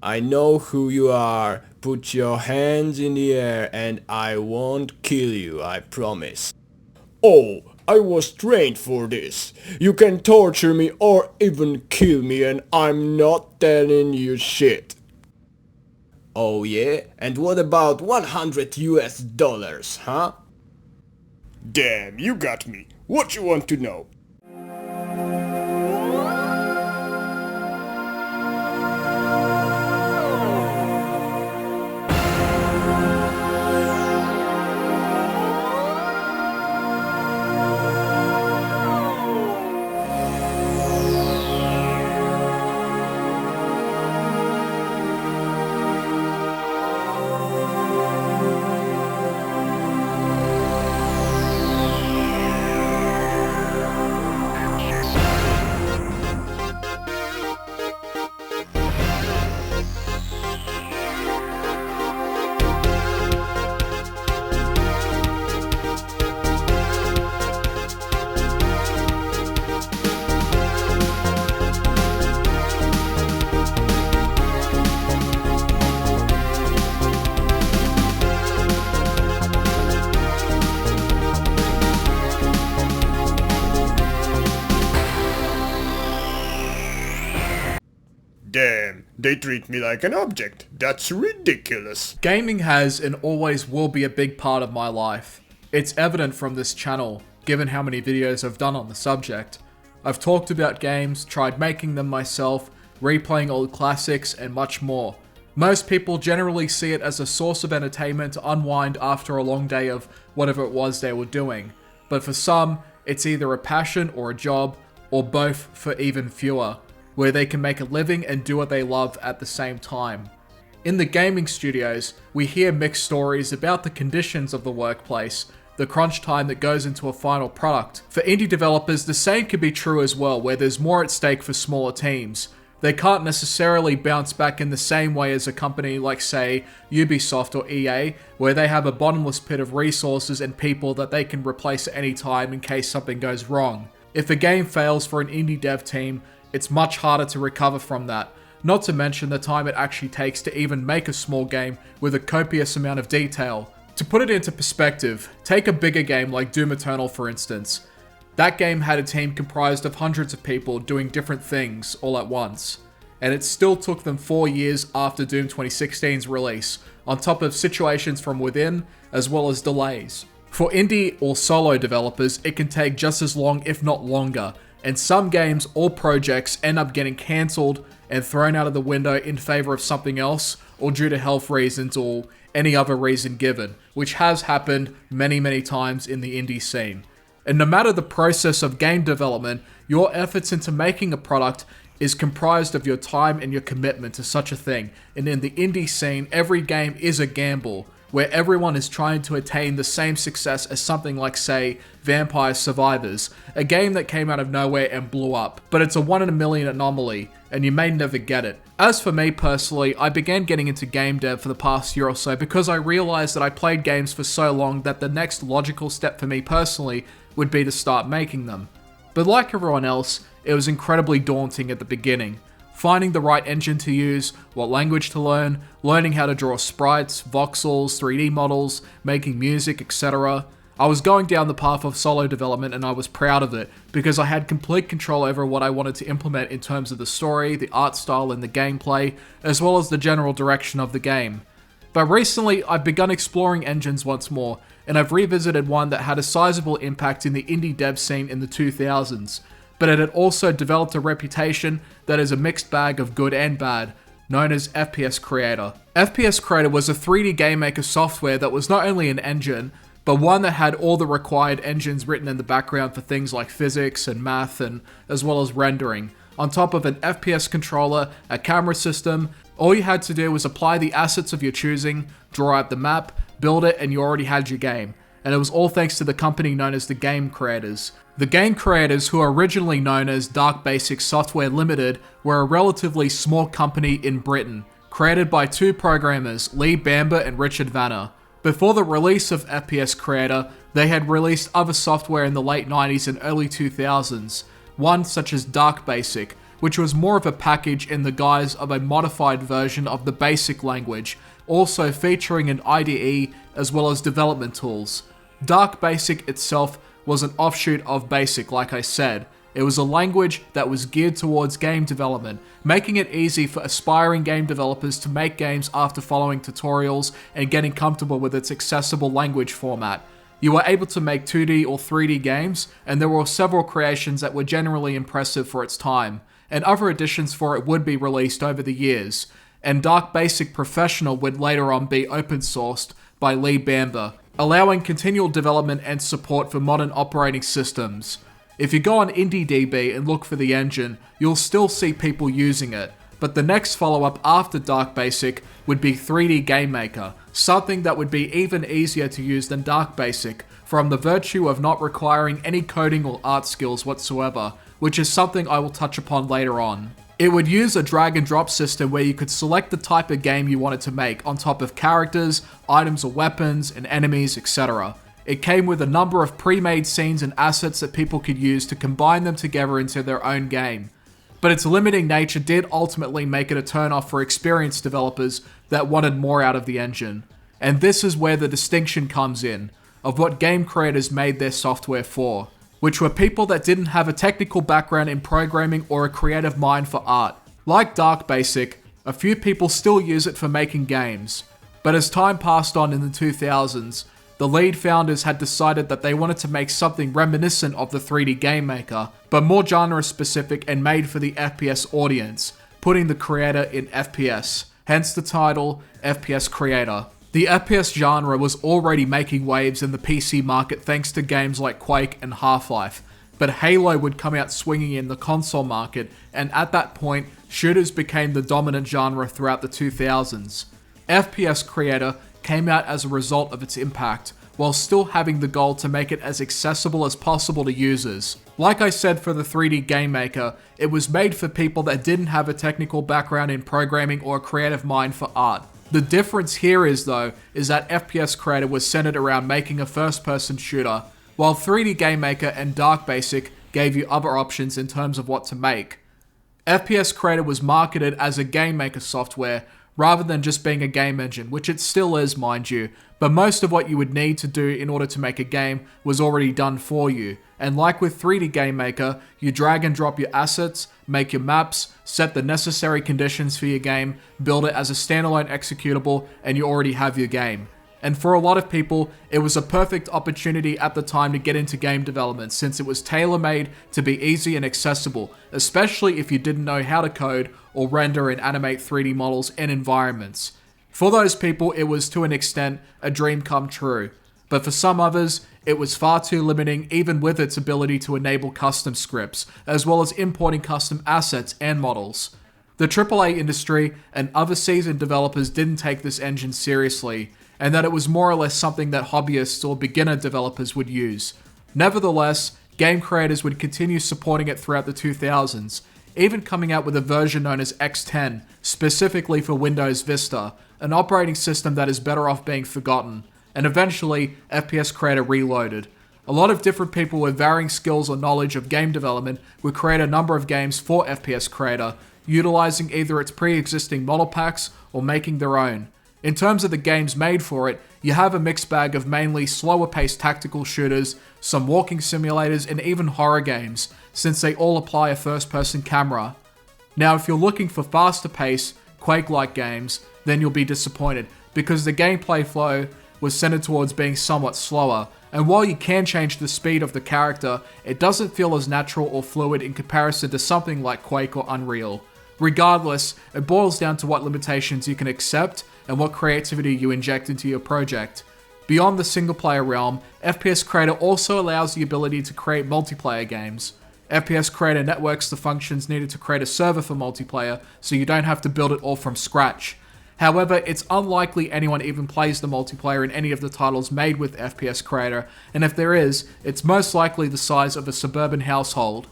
I know who you are. Put your hands in the air and I won't kill you, I promise. Oh, I was trained for this. You can torture me or even kill me and I'm not telling you shit. Oh yeah? And what about 100 US dollars, huh? Damn, you got me. What you want to know? Damn, they treat me like an object. That's ridiculous. Gaming has and always will be a big part of my life. It's evident from this channel, given how many videos I've done on the subject. I've talked about games, tried making them myself, replaying old classics, and much more. Most people generally see it as a source of entertainment to unwind after a long day of whatever it was they were doing. But for some, it's either a passion or a job, or both for even fewer, where they can make a living and do what they love at the same time. In the gaming studios, we hear mixed stories about the conditions of the workplace, the crunch time that goes into a final product. For indie developers, the same can be true as well, where there's more at stake for smaller teams. They can't necessarily bounce back in the same way as a company like, say, Ubisoft or EA, where they have a bottomless pit of resources and people that they can replace at any time in case something goes wrong. If a game fails for an indie dev team, it's much harder to recover from that, not to mention the time it actually takes to even make a small game with a copious amount of detail. To put it into perspective, take a bigger game like Doom Eternal for instance. That game had a team comprised of hundreds of people doing different things all at once, and it still took them 4 years after Doom 2016's release, on top of situations from within, as well as delays. For indie or solo developers, it can take just as long, if not longer, and some games or projects end up getting cancelled and thrown out of the window in favor of something else, or due to health reasons or any other reason given, which has happened many times in the indie scene. And no matter the process of game development, your efforts into making a product is comprised of your time and your commitment to such a thing. And in the indie scene, every game is a gamble, where everyone is trying to attain the same success as something like, say, Vampire Survivors, a game that came out of nowhere and blew up, but it's a 1 in a million anomaly, and you may never get it. As for me personally, I began getting into game dev for the past year or so because I realized that I played games for so long that the next logical step for me personally would be to start making them. But like everyone else, it was incredibly daunting at the beginning. Finding the right engine to use, what language to learn, learning how to draw sprites, voxels, 3D models, making music, etc. I was going down the path of solo development and I was proud of it, because I had complete control over what I wanted to implement in terms of the story, the art style and the gameplay, as well as the general direction of the game. But recently, I've begun exploring engines once more, and I've revisited one that had a sizable impact in the indie dev scene in the 2000s. But it had also developed a reputation that is a mixed bag of good and bad, known as FPS Creator. FPS Creator was a 3D game maker software that was not only an engine, but one that had all the required engines written in the background for things like physics and math, and as well as rendering. On top of an FPS controller, a camera system, all you had to do was apply the assets of your choosing, draw out the map, build it, and you already had your game. And it was all thanks to the company known as TheGameCreators. TheGameCreators, who are originally known as Dark Basic Software Limited, were a relatively small company in Britain, created by two programmers, Lee Bamber and Richard Vanner. Before the release of FPS Creator, they had released other software in the late 90s and early 2000s, one such as Dark Basic, which was more of a package in the guise of a modified version of the BASIC language, also featuring an IDE as well as development tools. Dark BASIC itself was an offshoot of BASIC, like I said. It was a language that was geared towards game development, making it easy for aspiring game developers to make games after following tutorials and getting comfortable with its accessible language format. You were able to make 2D or 3D games, and there were several creations that were generally impressive for its time, and other editions for it would be released over the years, and Dark BASIC Professional would later on be open sourced by Lee Bamber, allowing continual development and support for modern operating systems. If you go on IndieDB and look for the engine, you'll still see people using it, but the next follow-up after Dark BASIC would be 3D GameMaker, something that would be even easier to use than Dark BASIC, from the virtue of not requiring any coding or art skills whatsoever, which is something I will touch upon later on. It would use a drag and drop system where you could select the type of game you wanted to make on top of characters, items or weapons, and enemies, etc. It came with a number of pre-made scenes and assets that people could use to combine them together into their own game. But its limiting nature did ultimately make it a turn-off for experienced developers that wanted more out of the engine. And this is where the distinction comes in, of what game creators made their software for, which were people that didn't have a technical background in programming or a creative mind for art. Like Dark BASIC, a few people still use it for making games. But as time passed on in the 2000s, the lead founders had decided that they wanted to make something reminiscent of the 3D GameMaker, but more genre specific and made for the FPS audience, putting the creator in FPS, hence the title FPS Creator. The FPS genre was already making waves in the PC market thanks to games like Quake and Half-Life, but Halo would come out swinging in the console market, and at that point, shooters became the dominant genre throughout the 2000s. FPS Creator came out as a result of its impact, while still having the goal to make it as accessible as possible to users. Like I said for the 3D GameMaker, it was made for people that didn't have a technical background in programming or a creative mind for art. The difference here is that FPS Creator was centered around making a first-person shooter, while 3D GameMaker and Dark BASIC gave you other options in terms of what to make. FPS Creator was marketed as a GameMaker software, rather than just being a game engine, which it still is, mind you, but most of what you would need to do in order to make a game was already done for you. And like with 3D GameMaker, you drag and drop your assets, make your maps, set the necessary conditions for your game, build it as a standalone executable, and you already have your game. And for a lot of people, it was a perfect opportunity at the time to get into game development since it was tailor-made to be easy and accessible, especially if you didn't know how to code or render and animate 3D models and environments. For those people, it was to an extent a dream come true, but for some others, it was far too limiting even with its ability to enable custom scripts, as well as importing custom assets and models. The AAA industry and other seasoned developers didn't take this engine seriously, and that it was more or less something that hobbyists or beginner developers would use. Nevertheless, game creators would continue supporting it throughout the 2000s, even coming out with a version known as X10, specifically for Windows Vista, an operating system that is better off being forgotten, and eventually FPS Creator Reloaded. A lot of different people with varying skills or knowledge of game development would create a number of games for FPS Creator, utilizing either its pre-existing model packs or making their own. In terms of the games made for it, you have a mixed bag of mainly slower-paced tactical shooters, some walking simulators, and even horror games, since they all apply a first-person camera. Now, if you're looking for faster-paced, Quake-like games, then you'll be disappointed, because the gameplay flow was centered towards being somewhat slower, and while you can change the speed of the character, it doesn't feel as natural or fluid in comparison to something like Quake or Unreal. Regardless, it boils down to what limitations you can accept and what creativity you inject into your project. Beyond the single-player realm, FPS Creator also allows the ability to create multiplayer games. FPS Creator networks the functions needed to create a server for multiplayer, so you don't have to build it all from scratch. However, it's unlikely anyone even plays the multiplayer in any of the titles made with FPS Creator, and if there is, it's most likely the size of a suburban household.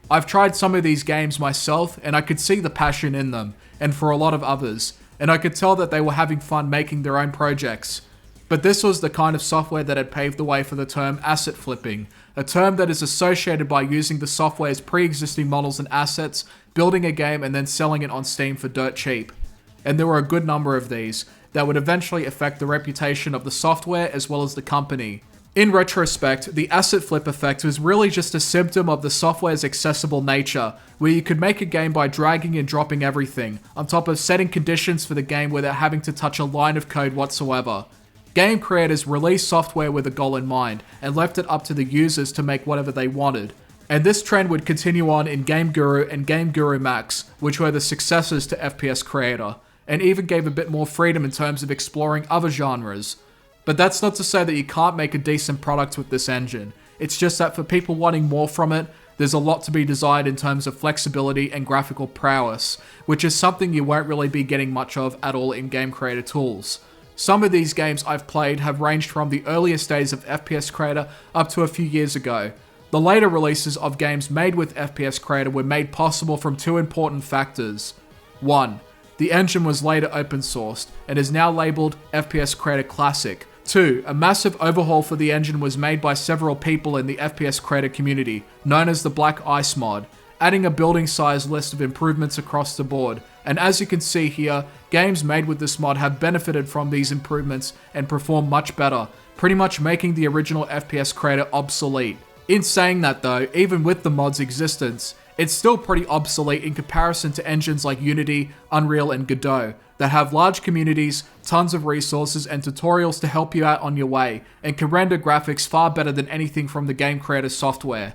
I've tried some of these games myself, and I could see the passion in them, and for a lot of others, and I could tell that they were having fun making their own projects. But this was the kind of software that had paved the way for the term asset flipping, a term that is associated by using the software's pre-existing models and assets, building a game and then selling it on Steam for dirt cheap. And there were a good number of these that would eventually affect the reputation of the software as well as the company. In retrospect, the asset flip effect was really just a symptom of the software's accessible nature, where you could make a game by dragging and dropping everything, on top of setting conditions for the game without having to touch a line of code whatsoever. Game creators released software with a goal in mind, and left it up to the users to make whatever they wanted. And this trend would continue on in Game Guru and Game Guru Max, which were the successors to FPS Creator, and even gave a bit more freedom in terms of exploring other genres. But that's not to say that you can't make a decent product with this engine. It's just that for people wanting more from it, there's a lot to be desired in terms of flexibility and graphical prowess, which is something you won't really be getting much of at all in Game Creator tools. Some of these games I've played have ranged from the earliest days of FPS Creator up to a few years ago. The later releases of games made with FPS Creator were made possible from two important factors. 1. The engine was later open sourced, and is now labeled FPS Creator Classic. 2. A massive overhaul for the engine was made by several people in the FPS Creator community, known as the Black Ice mod, adding a building size list of improvements across the board. And as you can see here, games made with this mod have benefited from these improvements and perform much better, pretty much making the original FPS Creator obsolete. In saying that though, even with the mod's existence, it's still pretty obsolete in comparison to engines like Unity, Unreal, and Godot, that have large communities, tons of resources, and tutorials to help you out on your way, and can render graphics far better than anything from the Game Creator software.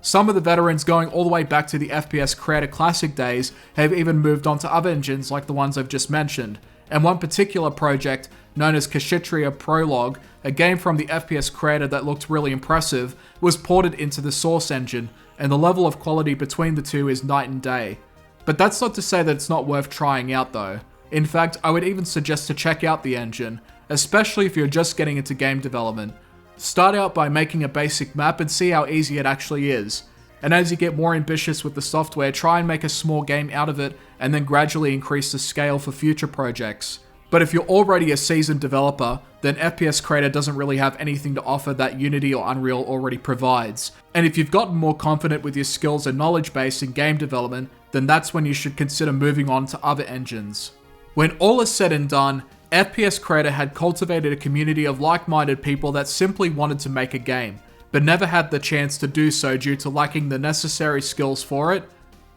Some of the veterans going all the way back to the FPS Creator Classic days have even moved on to other engines like the ones I've just mentioned, and one particular project, known as Kshatriya Prologue, a game from the FPS Creator that looked really impressive, was ported into the Source engine, and the level of quality between the two is night and day. But that's not to say that it's not worth trying out though. In fact, I would even suggest to check out the engine, especially if you're just getting into game development. Start out by making a basic map and see how easy it actually is. And as you get more ambitious with the software, try and make a small game out of it, and then gradually increase the scale for future projects. But if you're already a seasoned developer, then FPS Creator doesn't really have anything to offer that Unity or Unreal already provides. And if you've gotten more confident with your skills and knowledge base in game development, then that's when you should consider moving on to other engines. When all is said and done, FPS Creator had cultivated a community of like-minded people that simply wanted to make a game, but never had the chance to do so due to lacking the necessary skills for it,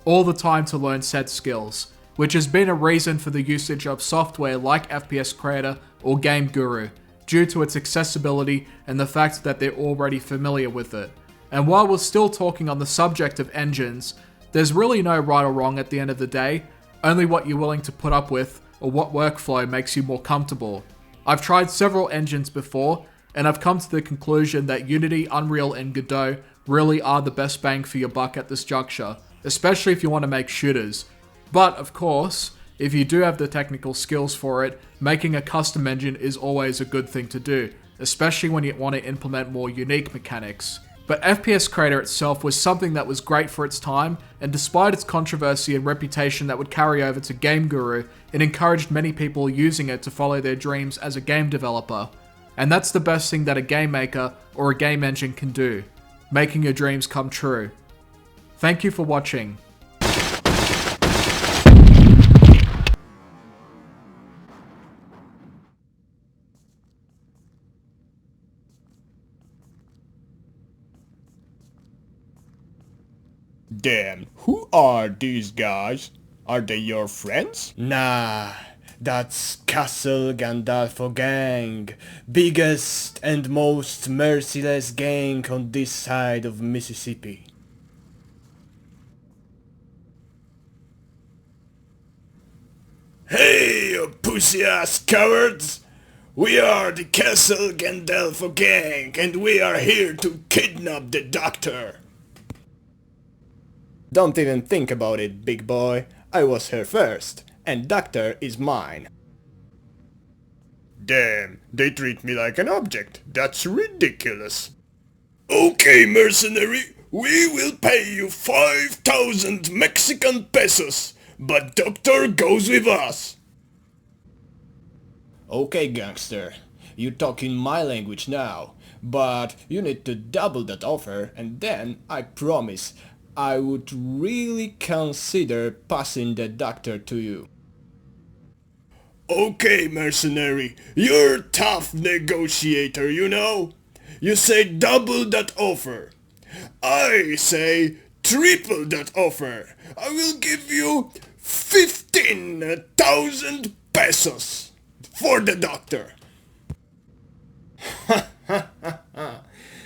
or the time to learn said skills, which has been a reason for the usage of software like FPS Creator or Game Guru, due to its accessibility and the fact that they're already familiar with it. And while we're still talking on the subject of engines, there's really no right or wrong at the end of the day, only what you're willing to put up with, or what workflow makes you more comfortable. I've tried several engines before, and I've come to the conclusion that Unity, Unreal, and Godot really are the best bang for your buck at this juncture, especially if you want to make shooters. But, of course, if you do have the technical skills for it, making a custom engine is always a good thing to do, especially when you want to implement more unique mechanics. But FPS Creator itself was something that was great for its time, and despite its controversy and reputation that would carry over to Game Guru, it encouraged many people using it to follow their dreams as a game developer. And that's the best thing that a game maker or a game engine can do, making your dreams come true. Thank you for watching. Damn, who are these guys? Are they your friends? Nah, that's Castle Gandalfo gang. Biggest and most merciless gang on this side of Mississippi. Hey, you pussy-ass cowards! We are the Castle Gandalfo gang, and we are here to kidnap the doctor. Don't even think about it, big boy. I was here first, and doctor is mine. Damn, they treat me like an object. That's ridiculous. Okay, mercenary, we will pay you 5,000 Mexican pesos, but doctor goes with us. Okay, gangster. You talk in my language now, but you need to double that offer, and then I promise I would really consider passing the doctor to you. Okay, mercenary, you're a tough negotiator, you know? You say double that offer. I say triple that offer. I will give you 15,000 pesos for the doctor.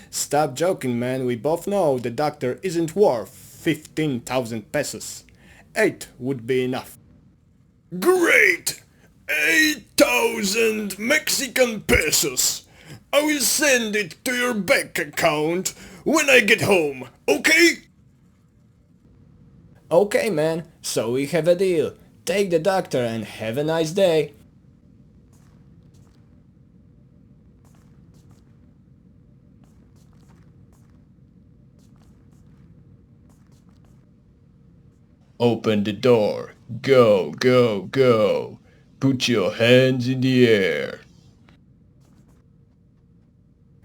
Stop joking, man. We both know the doctor isn't worth 15,000 pesos. 8 would be enough. Great! 8,000 Mexican pesos. I will send it to your bank account when I get home, okay? Okay, man. So we have a deal. Take the doctor and have a nice day. Open the door. Go, go, go. Put your hands in the air.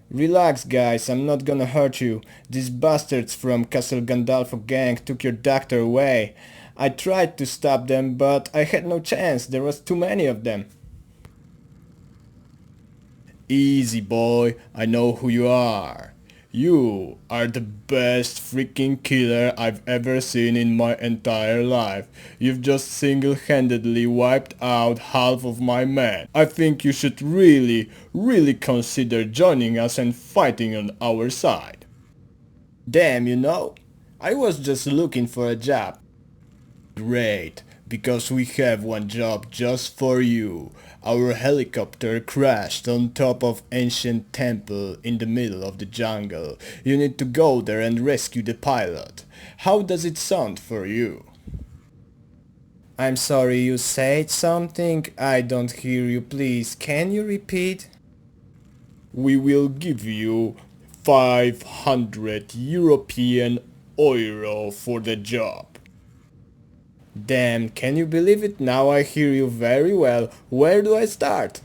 Relax, guys, I'm not gonna hurt you. These bastards from Castle Gandalfo gang took your doctor away. I tried to stop them, but I had no chance. There was too many of them. Easy, boy. I know who you are. You are the best freaking killer I've ever seen in my entire life. You've just single-handedly wiped out half of my men. I think you should really consider joining us and fighting on our side. Damn, you know, I was just looking for a job. Great, because we have one job just for you. Our helicopter crashed on top of ancient temple in the middle of the jungle. You need to go there and rescue the pilot. How does it sound for you? I'm sorry, you said something? I don't hear you, please. Can you repeat? We will give you 500 European euro for the job. Damn, can you believe it? Now I hear you very well. Where do I start?